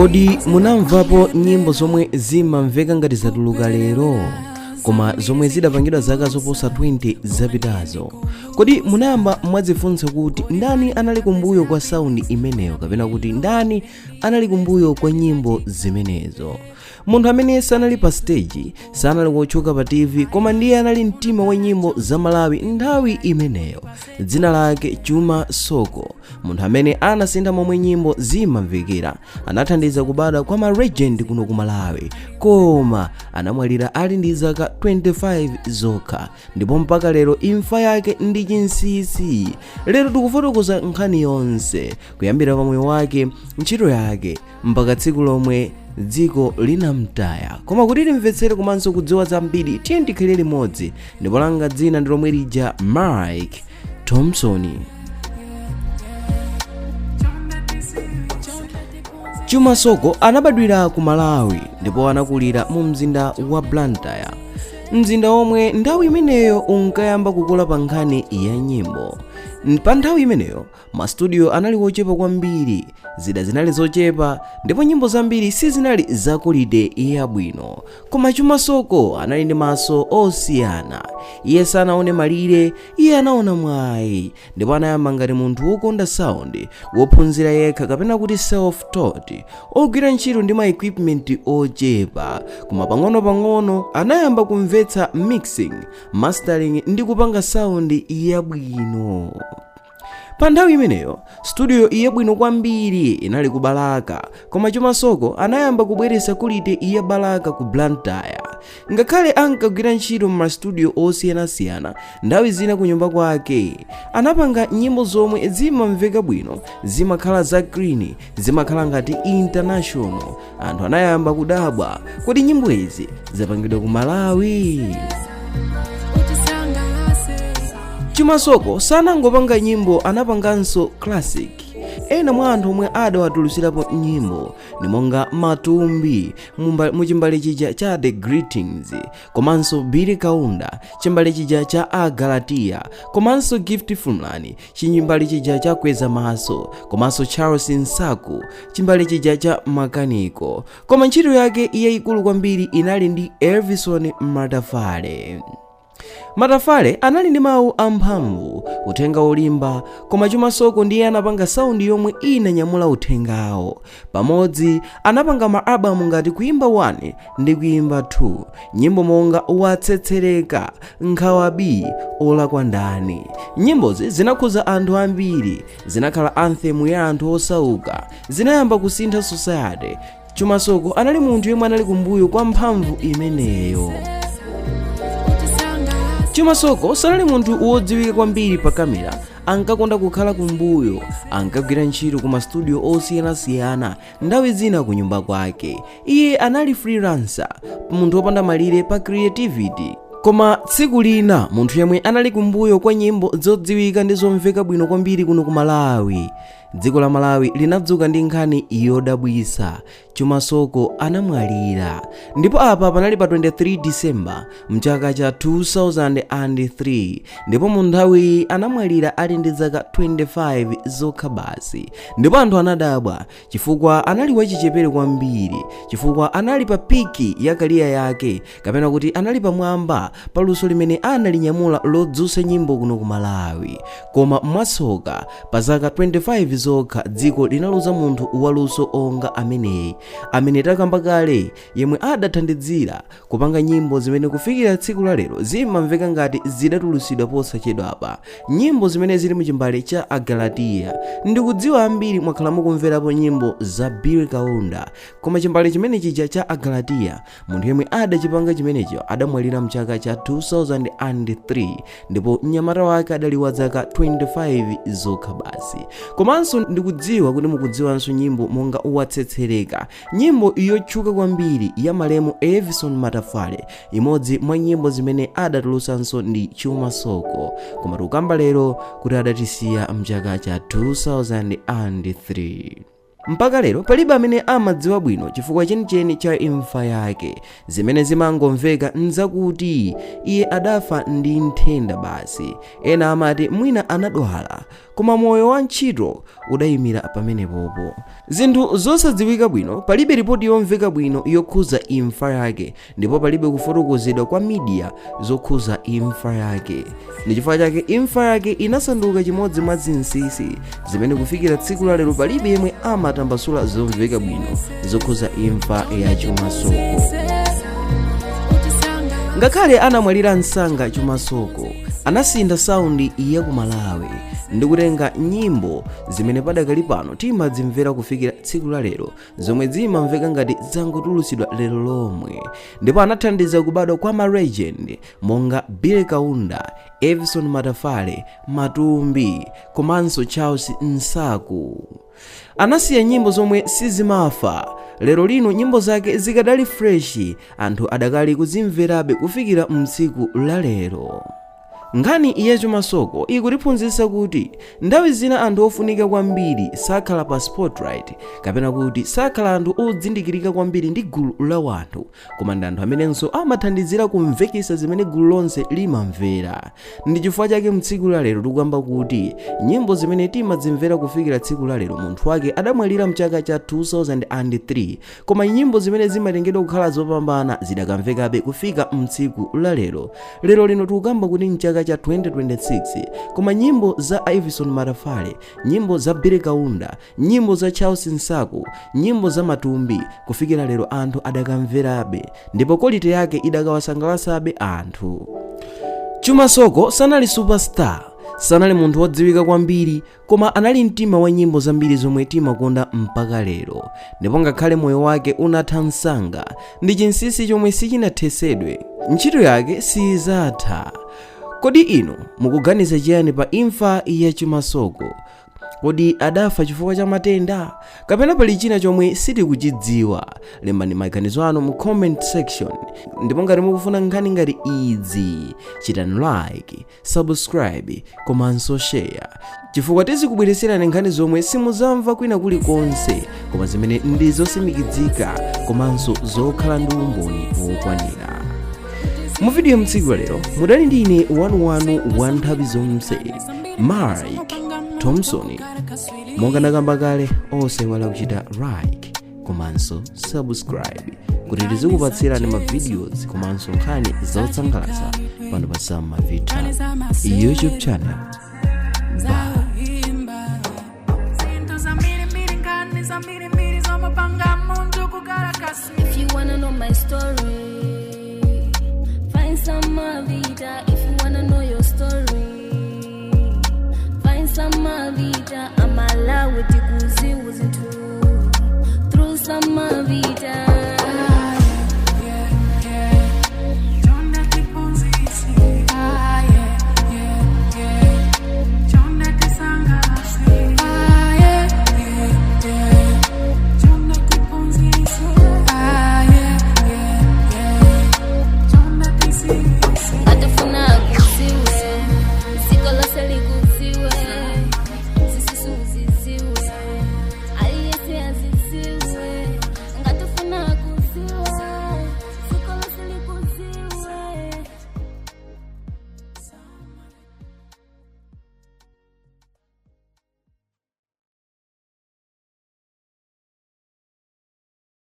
Kodi munamvapo nyimbo zomwe zimamveka ngati zatuluka lero koma zomwe zidapangidwa zaka zoposa 20 zapitazo? Kodi munayamba mwadzifunsa kuti ndani anali kumbuyo kwa saundi imeneyo, kapena kuti ndani anali kumbuyo kwa nyimbo zimenezo? Munthu amene sanali pa stage, sanali wotchuka pa TV, koma ndiye anali mtima wa nyimbo za Malawi nthawi imeneyo. Dzina lake Chuma Soko, munthu amene anasintha momwe nyimbo zimamvekera, anathandiza kubadwa kwa ma legend kuno ku Malawi, koma anamwalira ali ndi zaka 25 zokha, ndipo mpaka lero imfa yake ndi chinsinsi. Lero tikufotokoza nkhani yonse kuyambira pa moyo wake, ntchito yake, mpaka tsiku lomwe dziko linamtaya. Koma kuti timvetsere komanso kudziwa zambiri, tiye tikhale limodzi. Ndipo langa dzina ndi lomwe lija Mike Thompson. Chuma Soko anabadwira ku Malawi ndipo anakulira mu mzinda wa Blantyre, mzinda omwe nthawi imeneyo unkayamba kukula pa nkhani ya nyimbo. Pa nthawi imeneyo mastudio anali wochepa kwambiri, zida zinali zochepa, ndipo nyimbo zambiri sizinali zakulide yabwino. Koma Chuma Soko anali ndi maso osiyana. Iye sanaone malire, iye anaona mwayi, ndipo anayamba ngati munthu wokonda sound, wophunzira yekha kapena kuti self-taught, ogwira ntchito ndi ma equipment ochepa. Koma pang'ono-pang'ono anayamba kumvetsa mixing, mastering ndi kupanga sound yabwino. Pa nthawi imeneyo studio yabwino kwambiri inali ku Balaka, koma Chuma Soko anayamba kubweretsa quality ya Balaka ku Blantyre. Ngakhale ankagwira ntchito mu studio osiyanasiyana, nthawi zina ku nyumba kwake anapanga nyimbo zomwe zimamveka bwino, zimakhala za clean, zimakhala ngati international. Anthu anayamba kudabwa kuti nyimbo izi zapangidwa ku Malawi. Chuma Soko sanangopanga nyimbo, anapanganso classic. Ena mwa anthu omwe adawatulutsirapo nyimbo ni monga Matumbi mu chimbale chija cha The Greetings, komanso Billy Kaunda chimbale chija cha Agalatia, komanso Gift Fulani chimbale chija cha Kweza Maso, komanso Charles Nsaku chimbale chija cha Makaniko. Koma ntchito yake yayikulu kwambiri inali ndi Elvison Matafale. Matafale anali ndi mawu amphamvu, uthenga olimba, koma Chuma Soko ndiye anapanga saundi yomwe inanyamula uthengawo. Pamodzi anapanga maalbamu ngati Kuimba 1 ndi Kuimba 2, nyimbo monga Watsetsereka, Nkhawa B, Ola kwa Ndani. Nyimbozi zinakhuza anthu ambiri, zinakhala anthem ya anthu osauka, zinayamba kusintha society. Chuma Soko anali munthu yemwe anali kumbuyo kwa mphamvu imeneyo. Chuma Soko sanali munthu wodziwika kwambiri pa kamera, ankakonda kukhala kumbuyo, ankagwira ntchito ku mastudio osiyanasiyana, nthawi zina ku nyumba kwake. Iye anali freelancer, munthu wopanda malire pa creativity. Koma tsiku lina munthu yemwe anali kumbuyo kwa nyimbo zodziwika ndi zomveka bwino kwambiri kuno ku Malawi, dziko la Malawi linadzuka ndi nkhani yodabwitsa. Chuma Soko anamwalira, ndipo apa panali pa 23 December mchaka cha 2003, ndipo mu nthawi anamwalira ali ndi zaka 25 zokha basi. Ndipo anthu anadabwa chifukwa anali wachichepere kwambiri, chifukwa anali pa piki ya kariya yake, kapena kuti anali pamwamba pa luso limene analinyamula lodzutsa nyimbo kuno ku Malawi. Koma mwasoka pa zaka 25 zokha dziko linaluza munthu waluso onga ameneyi, amene takamba kale, yemwe adathandizira kupanga nyimbo zimene kufikira tsiku la lero zimamveka ngati zidatulutsidwa posachedwapa. Nyimbo zimene zili mu chimbale cha Agalatia. Ndikudziwa ambiri mwakhala mukumverapo nyimbo za Billy Kaunda, koma chimbale chimene chija cha Agalatia, munthu yemwe adachipanga chimenecho adamwalira mchaka cha 2003, ndipo mnyamata wake adali wa zaka 25 zokha basi. Komanso ndikudziwa kuti mukudziwanso nyimbo monga Watsetsereka, nyimbo yotchuka kwambiri ya malemu Elvison Matafale, imodzi mwa nyimbo zimene adatulutsanso ndi Chuma Soko, koma tukamba lero kuti adatisiya mchaka cha 2003. Mpaka lero palibe amene amadziwa bwino chifukwa chenicheni cha imfa yake. Zimene zimangomveka nzakuti iye adafa ndi nthenda basi. Ena amati mwina anadwala, koma moyo wa ntchito udayimira pamenepopo. Zinthu zosadziwika bwino, palibe ripoti yomveka bwino yokhuza imfa yake, ndipo palibe kufotokozedwa kwa media zokhuza imfa yake. Ndi chifukwa chake imfa yake inasanduka chimodzi mwa zinsinsi zimene kufikira tsiku la lero palibe yemwe amatambasula zomveka bwino zokhuza imfa ya Chuma Soko. Ngakhale anamwalira msanga Chuma Soko, anasintha saundi ya ku Malawi ndi kutenga nyimbo zimene padakali pano timadzimvera kufikira tsiku la lero, zomwe zimamveka ngati zangotulutsidwa lero lomwe. Ndipo anathandiza kubadwa kwa ma legend monga Billy Kaunda, Everson Matafale, Matumbi komanso Charles Nsaku. Anasiya nyimbo zomwe sizimafa. Lero lino nyimbo zake zikadali fresh, anthu adakali kuzimverabe kufikira mtsiku la lero. Nkhani ya Chuma Soko ikutiphunzitsa kuti nthawi zina anthu ofunika kwambiri sakhala pa spotlight, kapena kuti sakhala anthu odzindikirika kwambiri ndi gulu la wanthu, koma ndi anthu amenenso amathandizira kumvekesa zimene gulu lonse limamvera. Ndi chifukwa chake mtsiku la lero tikuyamba kuti nyimbo zimene timadzimvera kufikira tsiku la lero munthu wake adamwalira mchaka cha 2003, koma nyimbo zimene zimatengedwa kukhala zopambana zidakamvekabe kufika mtsiku la lero. Lero lino tikuyamba kuti mchaka cha 2026, koma nyimbo za Everson Matafale, nyimbo za Billy Kaunda, nyimbo za Charles Nsaku, nyimbo za Matumbi kufikira lero anthu adakamverabe, ndipo quality yake idakawasangalasabe anthu. Chuma Soko sanali superstar, sanali munthu wodziwika kwambiri, koma anali mtima wa nyimbo zambiri zomwe timakonda mpaka lero. Ndipo ngakhale moyo wake unatha msanga, ndi chinsinsi chomwe sichinathesedwe, ntchito yake sizatha. Kodi inu mukuganiza chiyani pa imfa ya Chuma Soko? Kodi adafa chifukwa cha matenda, kapena pali china chomwe sitikuchidziwa? Lembani maganizo anu mu comment section. Ndipo ngati mukufuna nkhani ngati izi, chitani like, subscribe komanso share, chifukwa tizikubweretserani nkhani zomwe simuzamva kwina kulikonse, koma zimene ndi zosimikizika komanso zokhala ndi umboni wokwanira. Mu video mtsiku la lero mudali ndine wanu nthawi zonse Mike Thompson. Monga ndakamba kale, osewala kuchita like komanso subscribe kuti tizikupatsirani ma videos komanso nkhani zotsangalatsa pano pa Sam Mavita YouTube channel. If you wanna know my story, find Sam Mavita. If you wanna know your story, find Sam Mavita. I'm allowed with the kuzi through Sam Mavita.